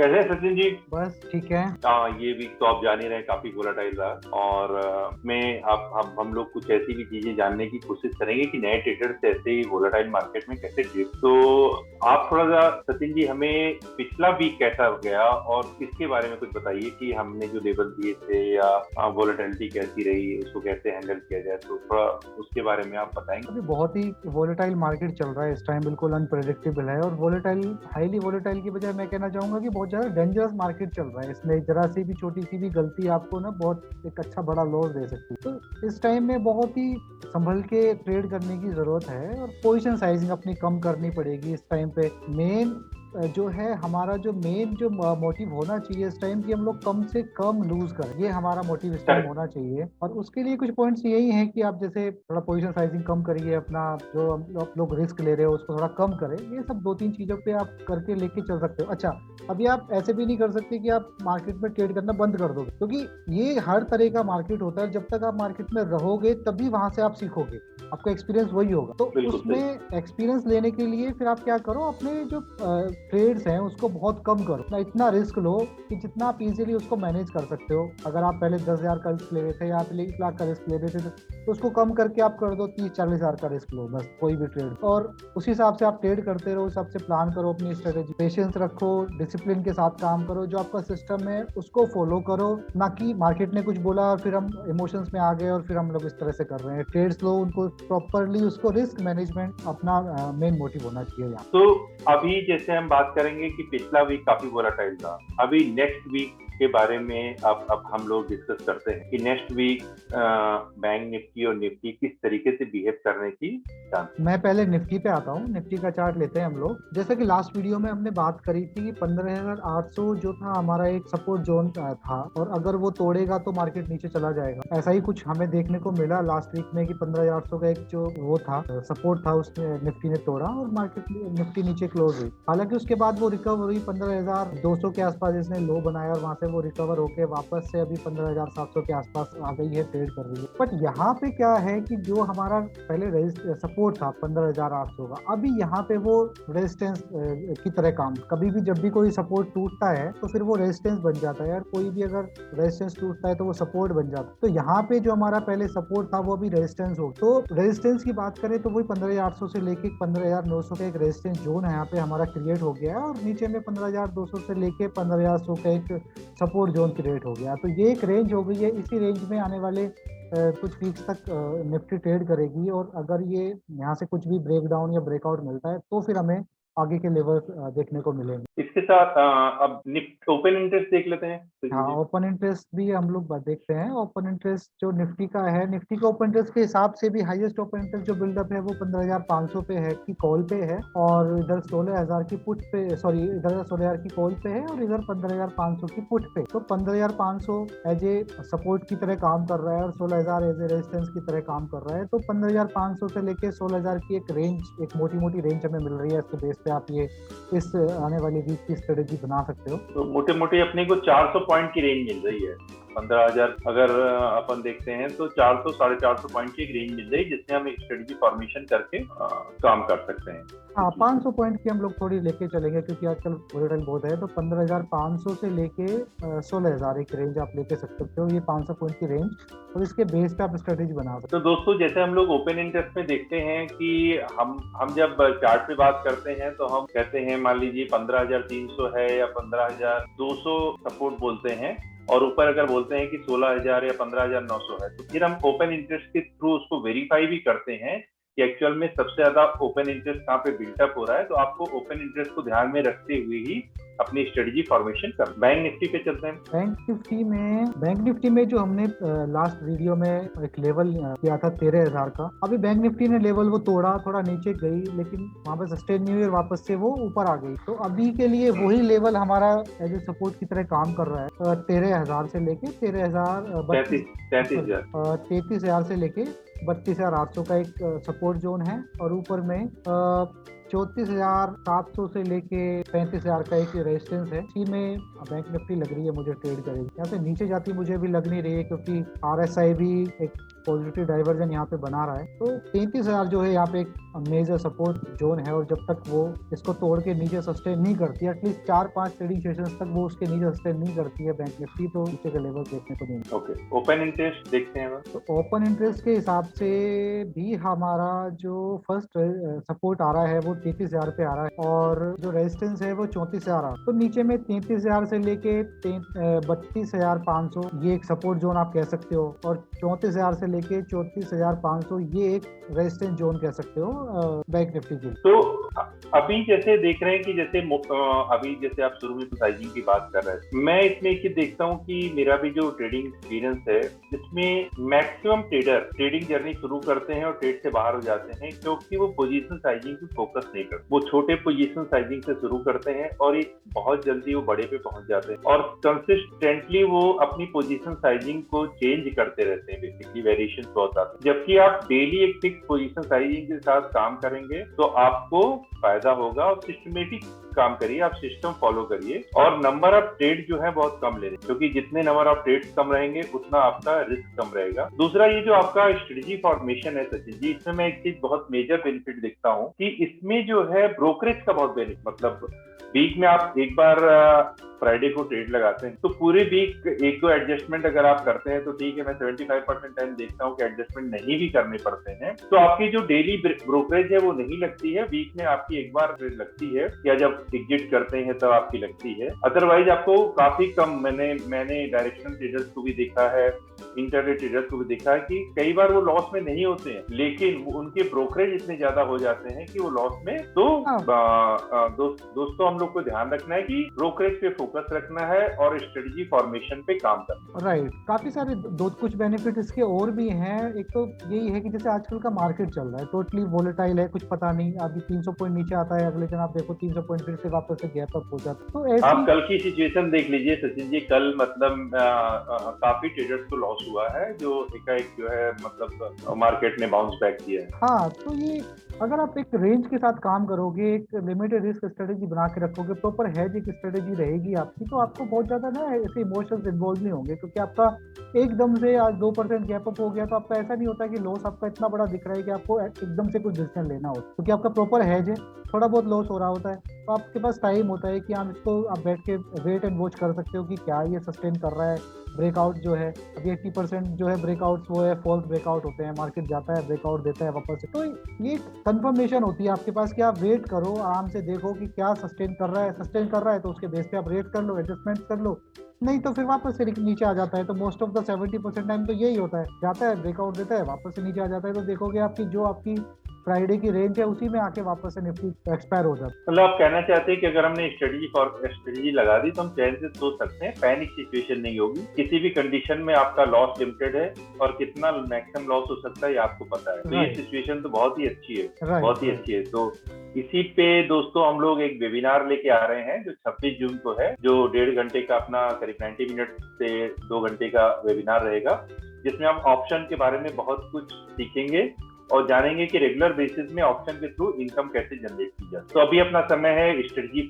कैसे हैं सचिन जी? बस ठीक है। ये वीक तो आप जान ही रहे हैं, काफी वोलाटाइल रहा। और मैं आप हम लोग कुछ ऐसी भी चीजें जानने की कोशिश करेंगे कि नए ट्रेडर्स ऐसे ही वोलाटाइल मार्केट में कैसे ट्रेड। तो आप थोड़ा सा सचिन जी हमें पिछला वीक कैसा गया और इसके बारे में कुछ बताइए कि हमने जो लेवल दिए थे या वोलाटिलिटी कैसी रही, उसको कैसे हैंडल किया जाए। तो थोड़ा उसके बारे में आप बताएंगे। अभी बहुत ही वोलेटाइल मार्केट चल रहा है इस टाइम, बिल्कुल अनप्रेडिक्टेबल है। और वोलेटाइल, हाईली वोलेटाइल की बजाय मैं कहना चाहूंगा कि बहुत ज्यादा डेंजरस मार्केट चल रहा है। इसमें जरा सी भी छोटी सी भी गलती आपको ना बहुत एक अच्छा बड़ा लॉस दे सकती है। तो इस टाइम में बहुत ही संभल के ट्रेड करने की जरूरत है और पोजीशन साइजिंग अपनी कम करनी पड़ेगी इस टाइम पे। मेन जो है हमारा जो मेन जो मोटिव होना चाहिए इस टाइम की हम लोग कम से कम लूज करें, ये हमारा मोटिव इस टाइम होना चाहिए। और उसके लिए कुछ पॉइंट्स यही हैं कि आप जैसे थोड़ा पोजीशन साइजिंग कम करिए, अपना जो आप लोग रिस्क ले रहे हो उसको थोड़ा कम करें। ये सब दो तीन चीजों पे आप करके लेके चल सकते हो। अच्छा, अभी आप ऐसे भी नहीं कर सकते कि आप मार्केट में ट्रेड करना बंद कर दोगे, क्योंकि ये हर तरह का मार्केट होता है। जब तक आप मार्केट में रहोगे तभी वहां से आप सीखोगे, आपका एक्सपीरियंस वही होगा। तो उसमें एक्सपीरियंस लेने के लिए फिर आप क्या करो, अपने जो ट्रेड्स हैं उसको बहुत कम करो, ना इतना रिस्क लो कि जितना आप इजीली उसको मैनेज कर सकते हो। अगर आप पहले 10,000 का रिस्क ले रहे थे या आप 1 लाख का रिस्क ले रहे थे तो उसको कम करके आप कर दो 30-40 हज़ार का रिस्क लो, बस कोई भी ट्रेड। और उस हिसाब से आप ट्रेड करते रहो, उस हिसाब से प्लान करो अपनी स्ट्रेटेजी, पेशेंस रखो, डिसिप्लिन के साथ काम करो, जो आपका सिस्टम है उसको फॉलो करो। ना कि मार्केट ने कुछ बोला और फिर हम इमोशंस में आ गए और फिर हम लोग इस तरह से कर रहे हैं। ट्रेड्स लो, उनको प्रॉपरली, उसको रिस्क मैनेजमेंट अपना मेन मोटिव होना चाहिए यहाँ। तो अभी जैसे हम बात करेंगे कि पिछला वीक काफी वोलाटाइल था, अभी नेक्स्ट वीक के बारे में अब हम लोग डिस्कस करते हैं कि नेक्स्ट वीक बैंक निफ्टी और निफ्टी किस तरीके से बिहेव करने की चांस। मैं पहले निफ्टी पे आता हूँ। निफ्टी का चार्ट लेते हैं हम लोग। जैसा कि लास्ट वीडियो में हमने बात करी थी कि 15,800 जो था हमारा एक सपोर्ट जोन था, और अगर वो तोड़ेगा तो मार्केट नीचे चला जाएगा। ऐसा ही कुछ हमें देखने को मिला लास्ट वीक में कि 15,800 का एक जो वो था सपोर्ट था, उसने निफ्टी ने तोड़ा और मार्केट निफ्टी नीचे क्लोज हुई। हालांकि उसके बाद वो रिकवर हुई, 15,200 के आसपास इसने लो बनाया और वहां से वो रिकवर होकर वापस से अभी 15,700 के आसपास आ गई है, ट्रेड कर रही है। बट यहाँ पे क्या है कि जो हमारा पहले सपोर्ट था 15,800 का, अभी यहाँ पे वो रेजिस्टेंस की तरह काम, कभी भी जब भी कोई सपोर्ट टूटता है तो फिर वो रेजिस्टेंस बन जाता है यार। कोई भी अगर रेजिस्टेंस टूटता है तो वो सपोर्ट बन जाता है। तो यहाँ पे जो हमारा पहले सपोर्ट था वो अभी रेजिस्टेंस हो। तो रेजिस्टेंस की बात करें तो वही 15,800 से लेके 15,900 का एक रेजिस्टेंस जोन है यहाँ पे हमारा क्रिएट हो गया है, और नीचे में 15,200 से लेके 15,100 का एक सपोर्ट जोन क्रिएट हो गया। तो ये एक रेंज हो गई है। इसी रेंज में आने वाले कुछ वीक्स तक निफ्टी ट्रेड करेगी, और अगर ये यहाँ से कुछ भी ब्रेकडाउन या ब्रेकआउट मिलता है तो फिर हमें आगे के लेवल देखने को मिलेंगे। इसके साथ अब ओपन इंटरेस्ट देख लेते हैं। हाँ, ओपन इंटरेस्ट भी हम लोग देखते हैं। ओपन इंटरेस्ट जो निफ्टी का है, निफ्टी का ओपन इंटरेस्ट के हिसाब से भी हाईएस्ट ओपन इंटरेस्ट जो बिल्डअप है वो 15,500 पे है की कॉल पे है, और इधर 16,000 की पुट पे, सॉरी इधर 16,000 की कॉल पे है और इधर 15,500 की पुट पे। तो 15,500 एज ए सपोर्ट की तरह काम कर रहा है और 16,000 एज ए रेजिस्टेंस की तरह काम कर रहा है। तो 15,500 से लेके 16,000 की एक रेंज, एक मोटी मोटी रेंज हमें मिल रही है। इसके बेस पे आप ये इस आने वाली वीक की स्ट्रेटेजी बना सकते हो। तो मोटे मोटे अपने को 400 पॉइंट की रेंज मिल रही है। 15,000 अगर अपन देखते हैं तो 400 450 पॉइंट की एक रेंज मिल रही है, जिससे हम एक स्ट्रेटेजी फॉर्मेशन करके काम कर सकते हैं। हाँ, 500 पॉइंट की हम लोग थोड़ी लेके चलेंगे क्योंकि आजकल वोलेटाइल बहुत है। तो 15,500 से लेके 16,000 एक रेंज आप लेके सकते हो, ये 500 पॉइंट की रेंज, और इसके बेस पे आप स्ट्रेटेजी बना सकते हो। तो दोस्तों, जैसे हम लोग ओपन इंटरेस्ट में देखते हैं कि हम जब चार्ट पे बात करते हैं तो हम कहते हैं, मान लीजिए 15,300 है या 15,200 सपोर्ट बोलते हैं, और ऊपर अगर बोलते हैं कि 16,000 या 15,900 है, तो फिर हम ओपन इंटरेस्ट के थ्रू उसको वेरीफाई भी करते हैं कि एक्चुअल में सबसे ज्यादा ओपन इंटरेस्ट कहाँ पे बिल्टअप हो रहा है। तो आपको ओपन इंटरेस्ट को ध्यान में रखते हुए ही अपनी स्ट्रेटेजी फॉर्मेशन कर। बैंक निफ्टी पे चलते हैं। बैंक निफ्टी में जो हमने लास्ट वीडियो में एक लेवल किया था 13,000 का, अभी बैंक निफ्टी ने लेवल वो तोड़ा, थोड़ा नीचे गई, लेकिन वहां पे सस्टेन नहीं हुई और वापस से वो ऊपर आ गई। तो अभी के लिए वही लेवल हमारा एज ए सपोर्ट की तरह काम कर रहा है। 13,000 से लेके 33,000 से लेके 32,800 का एक सपोर्ट जोन है, और ऊपर में 34,700 से लेके 35,000 का एक रेजिस्टेंस है। इसी में बैंक निफ्टी लग रही है मुझे ट्रेड करेगी। यहाँ से नीचे जाती मुझे भी लग नहीं रही है, क्योंकि RSI भी एक पॉजिटिव डाइवर्जन यहाँ पे बना रहा है। तो 33,000 जो है यहाँ पे एक मेजर सपोर्ट जोन है, और जब तक वो इसको तोड़ के नीचे सस्टेन नहीं करती, एटलीस्ट 4-5 ट्रेडिंग सेशंस तक वो उसके नीचे सस्टेन नहीं करती है बैंक निफ्टी, तो नीचे का लेवल देखने को नहीं। ओके, ओपन इंटरेस्ट देखते हैं। तो ओपन इंटरेस्ट के हिसाब से भी हमारा जो फर्स्ट सपोर्ट आ रहा है वो 33,000 पे आ रहा है, और जो रेजिस्टेंस है वो 34,000 आ रहा है। तो नीचे में 33,000 से लेके 32,500 ये एक सपोर्ट जोन आप कह सकते हो, और 34,000 से लेके 34,500 ये एक रेजिस्टेंस जोन कह सकते हो बैंक निफ्टी के। तो अभी जैसे देख रहे हैं कि जैसे अभी जैसे आप शुरू में साइजिंग की बात कर रहे हैं, मैं इसमें एक चीज देखता हूँ कि मेरा भी जो ट्रेडिंग एक्सपीरियंस है इसमें मैक्सिमम ट्रेडर ट्रेडिंग जर्नी शुरू करते हैं और ट्रेड से बाहर हो जाते हैं, क्योंकि वो पोजीशन साइजिंग पे फोकस नहीं करते। वो छोटे पोजीशन साइजिंग से शुरू करते हैं और एक बहुत जल्दी वो बड़े पे पहुंच जाते हैं, और कंसिस्टेंटली वो अपनी पोजीशन साइजिंग को चेंज करते रहते हैं। बेसिकली वेरिएशन बहुत आते हैं। जबकि आप डेली एक फिक्स पोजीशन साइजिंग के साथ काम करेंगे तो आपको फायदा होगा। और सिस्टमेटिक काम करिए, आप सिस्टम फॉलो करिए, और नंबर ऑफ ट्रेड जो है बहुत कम लेने, क्योंकि जितने नंबर ऑफ ट्रेड कम रहेंगे उतना आपका रिस्क कम रहेगा। दूसरा, ये जो आपका स्ट्रेटजी फॉर्मेशन है सचिन जी, इसमें मैं एक चीज बहुत मेजर बेनिफिट देखता हूँ कि इसमें जो है ब्रोकरेज का बहुत बेनिफिट, मतलब वीक में आप एक बार फ्राइडे को ट्रेड लगाते हैं तो पूरे वीक एक दो एडजस्टमेंट अगर आप करते हैं तो ठीक है। मैं 75% टाइम देखता हूँ कि एडजस्टमेंट नहीं भी करने पड़ते हैं, तो आपकी जो डेली ब्रोकरेज है वो नहीं लगती है। वीक में आपकी एक बार ट्रेड लगती है, या जब एग्जिट करते हैं तब आपकी लगती है। अदरवाइज आपको काफी कम, मैंने डायरेक्शनल ट्रेडर्स को भी देखा है, इंटरडे ट्रेडर्स को भी देखा है कि कई बार वो लॉस में नहीं होते हैं, लेकिन उनके ब्रोकरेज इतने ज्यादा हो जाते हैं कि वो लॉस में। तो दोस्तों हम लोग को ध्यान रखना है कि ब्रोकरेज पे फोकस रखना है और स्ट्रेटजी फॉर्मेशन पे काम करना है। राइट, काफी सारे कुछ बेनिफिट इसके और भी हैं। एक तो यही है कि जैसे आजकल का मार्केट चल रहा है टोटली वोलेटाइल है, कुछ पता नहीं, अभी 300 पॉइंट नीचे आता है, अगले दिन आप देखो 300 पॉइंट फिर से वापस से गैप अप हो जाता है। तो ऐसी आप कल की सिचुएशन देख लीजिए सचिन जी, कल मतलब काफी ट्रेडर्स को लॉस हुआ है, जो एकाएक जो है मतलब मार्केट ने बाउंस बैक किया है। हाँ, तो ये अगर आप एक रेंज के साथ काम करोगे, एक लिमिटेड रिस्क स्ट्रेटेजी बना के रखोगे, प्रॉपर हेज एक स्ट्रेटेजी रहेगी आपकी, तो आपको बहुत ज्यादा ना ऐसे इमोशंस इन्वॉल्व नहीं होंगे। क्योंकि आपका एकदम से आज 2% गैप अप हो गया तो आपका ऐसा नहीं होता कि लॉस आपका इतना बड़ा दिख रहा है कि आपको एकदम से कुछ डिसीजन लेना हो, क्योंकि आपका प्रॉपर हेज है। थोड़ा बहुत लॉस हो रहा होता है तो आपके पास टाइम होता है कि आप इसको आप बैठ के वेट एंड वॉच कर सकते हो कि क्या ये सस्टेन कर रहा है। ब्रेकआउट जो है अभी 80% जो है ब्रेकआउट्स वो है फॉल्स ब्रेकआउट होते हैं, मार्केट जाता है ब्रेकआउट देता है वापस से। तो ये कंफर्मेशन होती है आपके पास कि आप वेट करो, आराम से देखो कि क्या सस्टेन कर रहा है। सस्टेन कर रहा है तो उसके बेस पे आप रेट कर लो, एडजस्टमेंट कर लो, नहीं तो फिर वापस से नीचे आ जाता है। तो मोस्ट ऑफ द 70% टाइम तो यही होता है, जाता है ब्रेकआउट देता है वापस से नीचे आ जाता है। तो देखोगे आपकी जो आपकी फ्राइडे की रेंज है उसी में आके वापस से निफ्टी एक्सपायर हो जाता है। मतलब आप कहना चाहते हैं कि अगर हमने स्ट्रेटजी लगा दी तो हम चैन से सोच सकते हैं, पैनिक सिचुएशन नहीं होगी। किसी भी कंडीशन में आपका लॉस लिमिटेड है और कितना मैक्सिमम लॉस हो सकता है ये आपको पता है। तो ये सिचुएशन तो बहुत ही अच्छी है, बहुत ही अच्छी है। तो इसी पे दोस्तों हम लोग एक वेबिनार लेके आ रहे हैं जो 26 जून को है, जो 1.5 घंटे का अपना करीब 90 मिनट से 2 घंटे का वेबिनार रहेगा, जिसमें हम ऑप्शन के बारे में बहुत कुछ सीखेंगे और जानेंगे कि रेगुलर बेसिस में ऑप्शन के थ्रू इनकम कैसे जनरेट की जाए। तो अभी अपना समय है स्ट्रेटजी,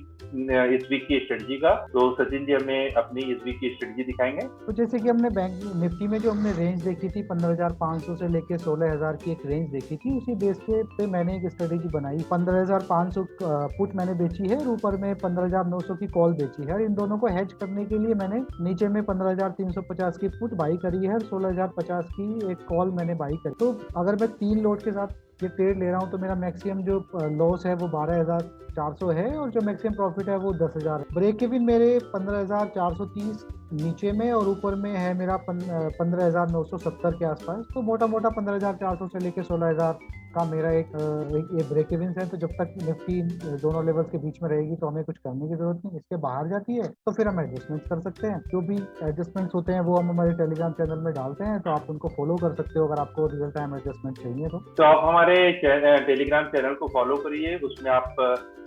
इस वीक की स्ट्रेटजी का। तो सचिन जी हमें अपनी इस वीक की स्ट्रेटजी दिखाएंगे। तो जैसे कि हमने बैंक निफ्टी में जो हमने रेंज देखी थी 15,500 से लेके 16,000 की एक रेंज देखी थी, उसी बेस पे मैंने एक स्ट्रेटजी बनाई। 15,500 पुट मैंने बेची है और ऊपर में 15,900 की कॉल बेची है। इन दोनों को हेज करने के लिए मैंने नीचे में 15,350 की पुट बाई करी है और 16,050 की एक कॉल मैंने बाई करी। तो अगर मैं 3 लोट के साथ ये ट्रेड ले रहा हूँ तो मेरा मैक्सिमम जो लॉस है वो 12,400 है और जो मैक्सिमम प्रॉफिट है वो 10,000 है। ब्रेक इवन मेरे 15,430 नीचे में और ऊपर में है मेरा 15,970 के आसपास। तो मोटा मोटा 15,400 से लेके 16,000 का मेरा एक ये ब्रेक इवन है। तो जब तक निफ्टी दोनों लेवल्स के बीच में रहेगी तो हमें कुछ करने की जरूरत नहीं। इसके बाहर जाती है तो फिर हम एडजस्टमेंट कर सकते हैं। जो भी एडजस्टमेंट्स होते हैं वो हम हमारे टेलीग्राम चैनल में डालते हैं, तो आप उनको फॉलो कर सकते हो अगर आपको रियल टाइम एडजस्टमेंट चाहिए तो आप हमारे टेलीग्राम चैनल को फॉलो करिए। उसमें आप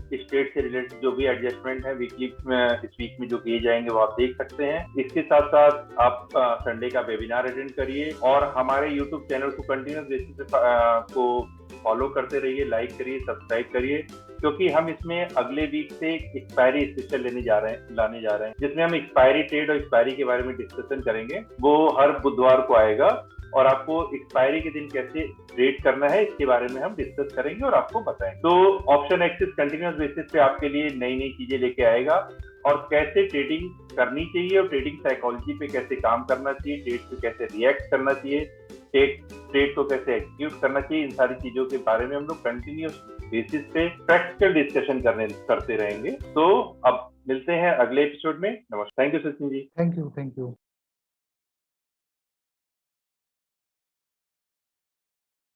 स्टेट से रिलेटेड जो भी एडजस्टमेंट है वीकली इस वीक में जो किए जाएंगे वो आप देख सकते हैं। इसके साथ साथ आप संडे का वेबिनार अटेंड करिए और हमारे यूट्यूब चैनल को कंटिन्यूस बेसिस पे को फॉलो करते रहिए, लाइक करिए, सब्सक्राइब करिए, क्योंकि हम इसमें अगले वीक से एक्सपायरी स्पेशल लाने जा रहे हैं जिसमें हम एक्सपायरी ट्रेड और एक्सपायरी के बारे में डिस्कशन करेंगे। वो हर बुधवार को आएगा और आपको एक्सपायरी के दिन कैसे ट्रेड करना है इसके बारे में हम डिस्कस करेंगे और आपको बताएंगे। तो ऑप्शन एक्सिस कंटिन्यूअस बेसिस पे आपके लिए नई नई चीजें लेके आएगा और कैसे ट्रेडिंग करनी चाहिए और ट्रेडिंग साइकोलॉजी पे कैसे काम करना चाहिए, ट्रेड पे कैसे रिएक्ट करना चाहिए, ट्रेड को कैसे एग्जीक्यूट करना चाहिए, इन सारी चीजों के बारे में हम लोग कंटिन्यूअस बेसिस पे प्रैक्टिकल डिस्कशन करते रहेंगे। तो अब मिलते हैं अगले एपिसोड में। नमस्कार। Thank you Sachin ji. Thank you.